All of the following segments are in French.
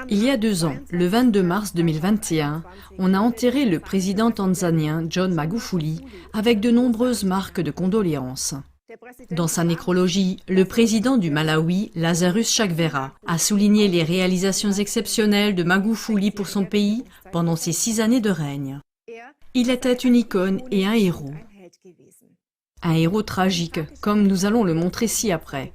Il y a 2 ans, le 22 mars 2021, on a enterré le président tanzanien John Magufuli avec de nombreuses marques de condoléances. Dans sa nécrologie, le président du Malawi, Lazarus Chakwera, a souligné les réalisations exceptionnelles de Magufuli pour son pays pendant ses 6 années de règne. Il était une icône et un héros. Un héros tragique, comme nous allons le montrer ci-après.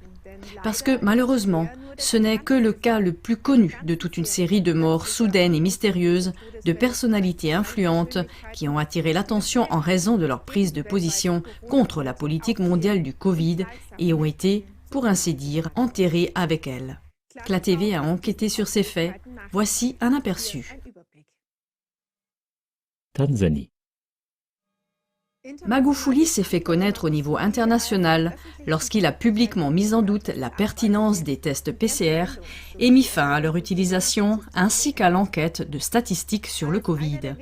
Parce que, malheureusement, ce n'est que le cas le plus connu de toute une série de morts soudaines et mystérieuses de personnalités influentes qui ont attiré l'attention en raison de leur prise de position contre la politique mondiale du Covid et ont été, pour ainsi dire, enterrés avec elle. CLA TV a enquêté sur ces faits. Voici un aperçu. Tanzanie. Magufuli s'est fait connaître au niveau international lorsqu'il a publiquement mis en doute la pertinence des tests PCR et mis fin à leur utilisation ainsi qu'à l'enquête de statistiques sur le Covid.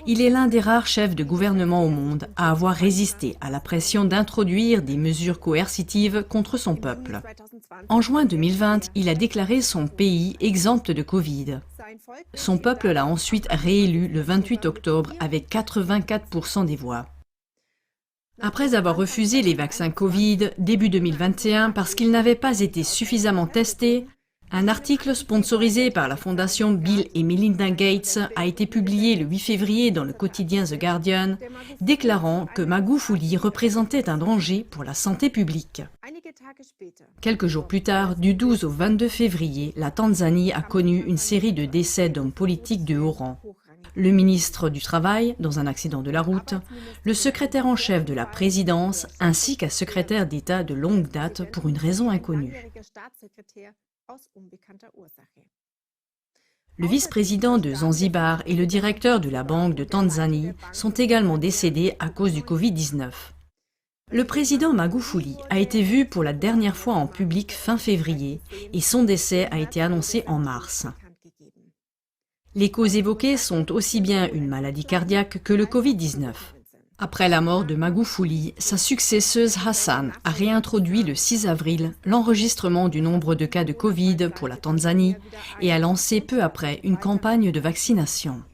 Il est l'un des rares chefs de gouvernement au monde à avoir résisté à la pression d'introduire des mesures coercitives contre son peuple. En juin 2020, il a déclaré son pays exempt de Covid. Son peuple l'a ensuite réélu le 28 octobre avec 84% des voix. Après avoir refusé les vaccins Covid début 2021 parce qu'ils n'avaient pas été suffisamment testés, un article sponsorisé par la fondation Bill et Melinda Gates a été publié le 8 février dans le quotidien The Guardian, déclarant que Magufuli représentait un danger pour la santé publique. Quelques jours plus tard, du 12 au 22 février, la Tanzanie a connu une série de décès d'hommes politiques de haut rang. Le ministre du Travail, dans un accident de la route, le secrétaire en chef de la présidence, ainsi qu'un secrétaire d'État de longue date pour une raison inconnue. Le vice-président de Zanzibar et le directeur de la Banque de Tanzanie sont également décédés à cause du Covid-19. Le président Magufuli a été vu pour la dernière fois en public fin février et son décès a été annoncé en mars. Les causes évoquées sont aussi bien une maladie cardiaque que le Covid-19. Après la mort de Magufuli, sa successeuse Hassan a réintroduit le 6 avril l'enregistrement du nombre de cas de Covid pour la Tanzanie et a lancé peu après une campagne de vaccination.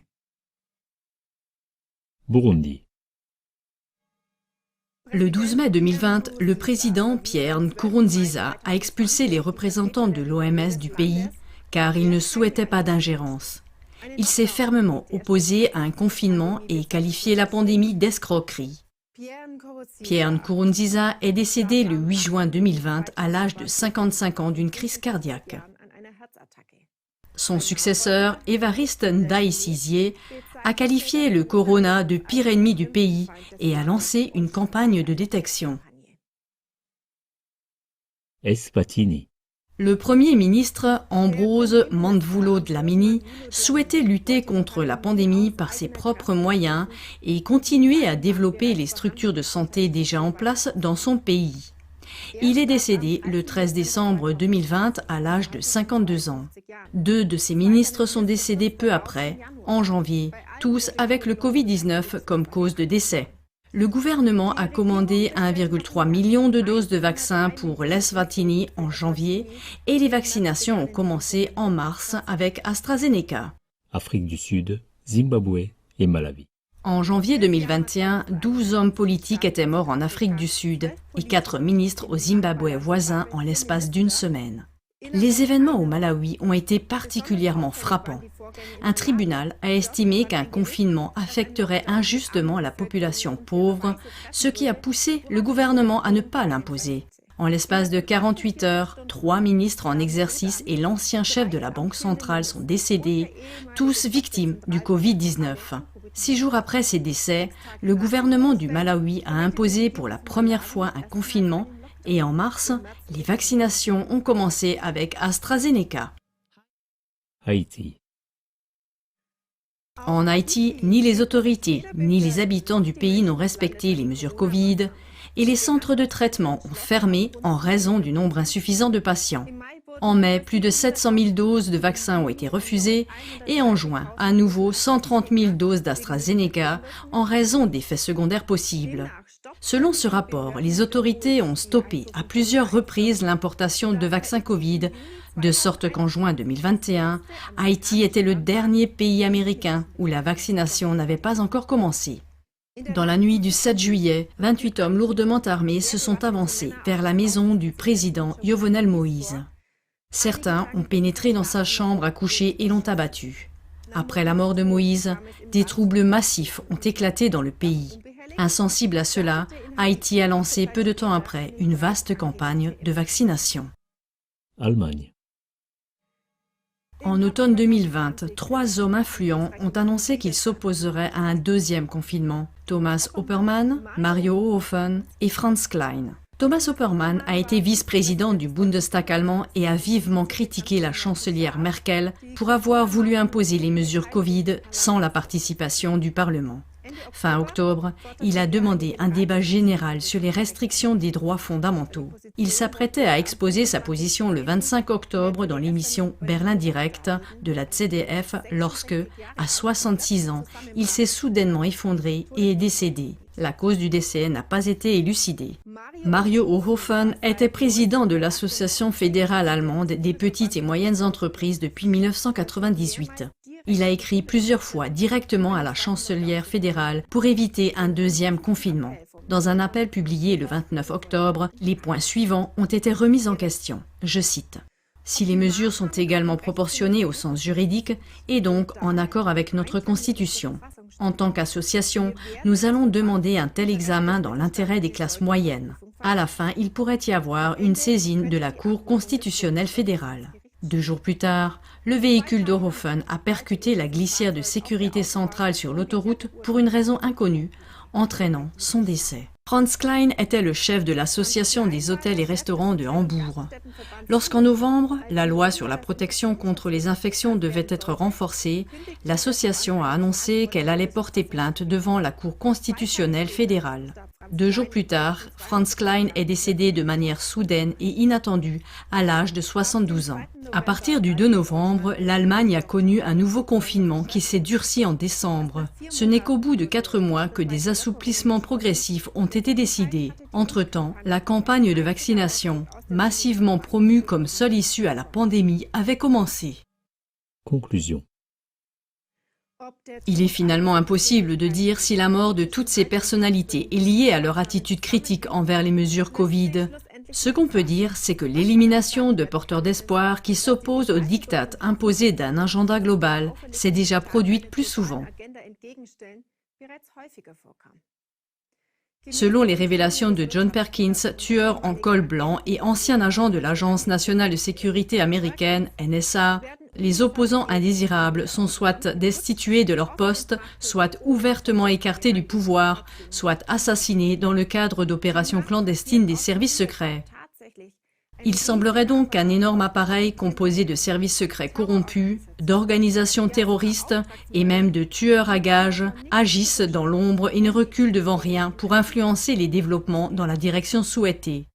Burundi. Le 12 mai 2020, le président Pierre Nkurunziza a expulsé les représentants de l'OMS du pays car il ne souhaitait pas d'ingérence. Il s'est fermement opposé à un confinement et qualifié la pandémie d'escroquerie. Pierre Nkurunziza est décédé le 8 juin 2020 à l'âge de 55 ans d'une crise cardiaque. Son successeur, Évariste Ndayishimiye, a qualifié le corona de pire ennemi du pays et a lancé une campagne de détection. Eswatini. Le Premier ministre, Ambrose Mandvulo Dlamini, souhaitait lutter contre la pandémie par ses propres moyens et continuer à développer les structures de santé déjà en place dans son pays. Il est décédé le 13 décembre 2020 à l'âge de 52 ans. 2 de ses ministres sont décédés peu après, en janvier, tous avec le Covid-19 comme cause de décès. Le gouvernement a commandé 1,3 million de doses de vaccins pour l'Eswatini en janvier et les vaccinations ont commencé en mars avec AstraZeneca. Afrique du Sud, Zimbabwe et Malawi. En janvier 2021, 12 hommes politiques étaient morts en Afrique du Sud et 4 ministres au Zimbabwe voisin en l'espace d'une semaine. Les événements au Malawi ont été particulièrement frappants. Un tribunal a estimé qu'un confinement affecterait injustement la population pauvre, ce qui a poussé le gouvernement à ne pas l'imposer. En l'espace de 48 heures, 3 ministres en exercice et l'ancien chef de la Banque centrale sont décédés, tous victimes du Covid-19. 6 jours après ces décès, le gouvernement du Malawi a imposé pour la première fois un confinement et en mars, les vaccinations ont commencé avec AstraZeneca. Haïti. En Haïti, ni les autorités ni les habitants du pays n'ont respecté les mesures Covid et les centres de traitement ont fermé en raison du nombre insuffisant de patients. En mai, plus de 700 000 doses de vaccins ont été refusées et en juin, à nouveau 130 000 doses d'AstraZeneca en raison d'effets secondaires possibles. Selon ce rapport, les autorités ont stoppé à plusieurs reprises l'importation de vaccins Covid, de sorte qu'en juin 2021, Haïti était le dernier pays américain où la vaccination n'avait pas encore commencé. Dans la nuit du 7 juillet, 28 hommes lourdement armés se sont avancés vers la maison du président Jovenel Moïse. Certains ont pénétré dans sa chambre à coucher et l'ont abattu. Après la mort de Moïse, des troubles massifs ont éclaté dans le pays. Insensible à cela, Haïti a lancé peu de temps après une vaste campagne de vaccination. Allemagne. En automne 2020, 3 hommes influents ont annoncé qu'ils s'opposeraient à un deuxième confinement. Thomas Oppermann, Mario Hofen et Franz Klein. Thomas Oppermann a été vice-président du Bundestag allemand et a vivement critiqué la chancelière Merkel pour avoir voulu imposer les mesures Covid sans la participation du Parlement. Fin octobre, il a demandé un débat général sur les restrictions des droits fondamentaux. Il s'apprêtait à exposer sa position le 25 octobre dans l'émission Berlin Direct de la ZDF lorsque, à 66 ans, il s'est soudainement effondré et est décédé. La cause du décès n'a pas été élucidée. Mario Hofen était président de l'Association fédérale allemande des petites et moyennes entreprises depuis 1998. Il a écrit plusieurs fois directement à la chancelière fédérale pour éviter un deuxième confinement. Dans un appel publié le 29 octobre, les points suivants ont été remis en question. Je cite. « Si les mesures sont également proportionnées au sens juridique et donc en accord avec notre Constitution. En tant qu'association, nous allons demander un tel examen dans l'intérêt des classes moyennes. À la fin, il pourrait y avoir une saisine de la Cour constitutionnelle fédérale. » 2 jours plus tard, le véhicule d'Hofen a percuté la glissière de sécurité centrale sur l'autoroute pour une raison inconnue, entraînant son décès. Franz Klein était le chef de l'association des hôtels et restaurants de Hambourg. Lorsqu'en novembre, la loi sur la protection contre les infections devait être renforcée, l'association a annoncé qu'elle allait porter plainte devant la Cour constitutionnelle fédérale. 2 jours plus tard, Franz Klein est décédé de manière soudaine et inattendue à l'âge de 72 ans. À partir du 2 novembre, l'Allemagne a connu un nouveau confinement qui s'est durci en décembre. Ce n'est qu'au bout de 4 mois que des assouplissements progressifs ont été décidés. Entre-temps, la campagne de vaccination, massivement promue comme seule issue à la pandémie, avait commencé. Conclusion. Il est finalement impossible de dire si la mort de toutes ces personnalités est liée à leur attitude critique envers les mesures Covid. Ce qu'on peut dire, c'est que l'élimination de porteurs d'espoir qui s'opposent au diktat imposé d'un agenda global s'est déjà produite plus souvent. Selon les révélations de John Perkins, tueur en col blanc et ancien agent de l'Agence nationale de sécurité américaine, NSA, les opposants indésirables sont soit destitués de leur poste, soit ouvertement écartés du pouvoir, soit assassinés dans le cadre d'opérations clandestines des services secrets. Il semblerait donc qu'un énorme appareil composé de services secrets corrompus, d'organisations terroristes et même de tueurs à gages agissent dans l'ombre et ne reculent devant rien pour influencer les développements dans la direction souhaitée.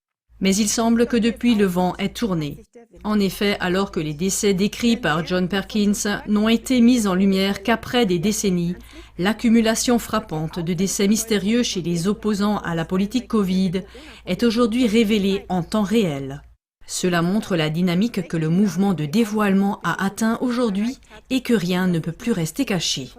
Mais il semble que depuis le vent est tourné. En effet, alors que les décès décrits par John Perkins n'ont été mis en lumière qu'après des décennies, l'accumulation frappante de décès mystérieux chez les opposants à la politique Covid est aujourd'hui révélée en temps réel. Cela montre la dynamique que le mouvement de dévoilement a atteint aujourd'hui et que rien ne peut plus rester caché.